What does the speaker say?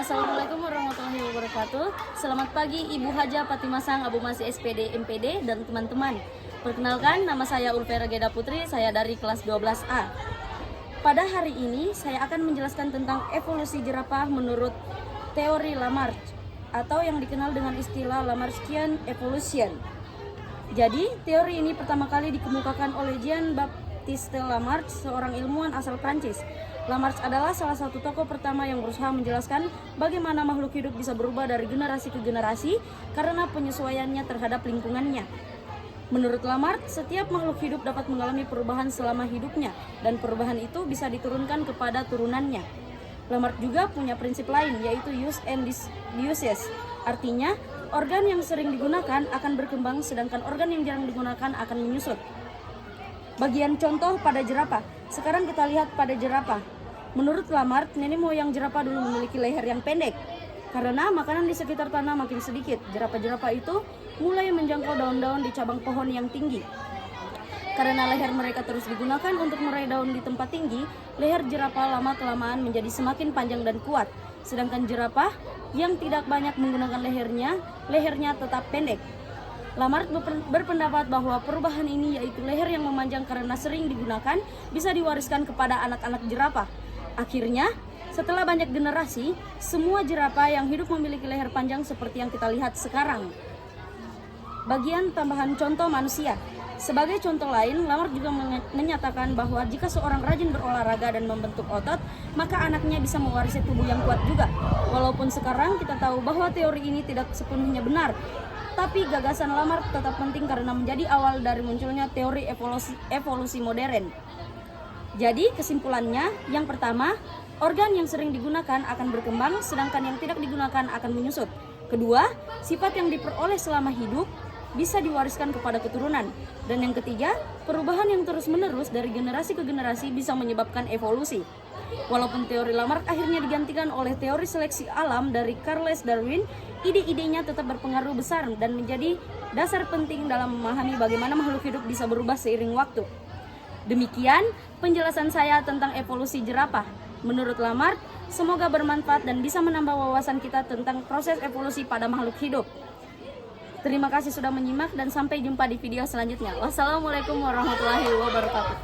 Assalamualaikum warahmatullahi wabarakatuh. Selamat pagi Ibu Haja Patimasang Abu Masih SPD MPD dan teman-teman. Perkenalkan, nama saya Ulvera Geda Putri, saya dari kelas 12A. Pada hari ini saya akan menjelaskan tentang evolusi jerapah menurut teori Lamarck atau yang dikenal dengan istilah Lamarckian evolution. Jadi, teori ini pertama kali dikemukakan oleh Jean-Baptiste Lamarck, seorang ilmuwan asal Prancis. Lamarck adalah salah satu tokoh pertama yang berusaha menjelaskan bagaimana makhluk hidup bisa berubah dari generasi ke generasi karena penyesuaiannya terhadap lingkungannya. Menurut Lamarck, setiap makhluk hidup dapat mengalami perubahan selama hidupnya, dan perubahan itu bisa diturunkan kepada turunannya. Lamarck juga punya prinsip lain, yaitu use and disuses. Artinya, organ yang sering digunakan akan berkembang, sedangkan organ yang jarang digunakan akan menyusut. Bagian contoh pada jerapah. Sekarang kita lihat pada jerapah. Menurut Lamarck, nenek moyang jerapah dulu memiliki leher yang pendek. Karena makanan di sekitar tanah makin sedikit, jerapah-jerapah itu mulai menjangkau daun-daun di cabang pohon yang tinggi. Karena leher mereka terus digunakan untuk meraih daun di tempat tinggi, leher jerapah lama-kelamaan menjadi semakin panjang dan kuat. Sedangkan jerapah yang tidak banyak menggunakan lehernya tetap pendek. Lamarck berpendapat bahwa perubahan ini, yaitu leher yang memanjang karena sering digunakan, bisa diwariskan kepada anak-anak jerapah. Akhirnya, setelah banyak generasi, semua jerapah yang hidup memiliki leher panjang seperti yang kita lihat sekarang. Bagian tambahan contoh manusia. Sebagai contoh lain, Lamarck juga menyatakan bahwa jika seorang rajin berolahraga dan membentuk otot, maka anaknya bisa mewarisi tubuh yang kuat juga. Walaupun sekarang kita tahu bahwa teori ini tidak sepenuhnya benar, tapi gagasan Lamarck tetap penting karena menjadi awal dari munculnya teori evolusi modern. Jadi kesimpulannya, yang pertama, organ yang sering digunakan akan berkembang, sedangkan yang tidak digunakan akan menyusut. Kedua, sifat yang diperoleh selama hidup bisa diwariskan kepada keturunan. Dan yang ketiga, perubahan yang terus-menerus dari generasi ke generasi bisa menyebabkan evolusi. Walaupun teori Lamarck akhirnya digantikan oleh teori seleksi alam dari Charles Darwin, ide-idenya tetap berpengaruh besar dan menjadi dasar penting dalam memahami bagaimana makhluk hidup bisa berubah seiring waktu. Demikian penjelasan saya tentang evolusi jerapah. Menurut Lamarck, semoga bermanfaat dan bisa menambah wawasan kita tentang proses evolusi pada makhluk hidup. Terima kasih sudah menyimak dan sampai jumpa di video selanjutnya. Wassalamualaikum warahmatullahi wabarakatuh.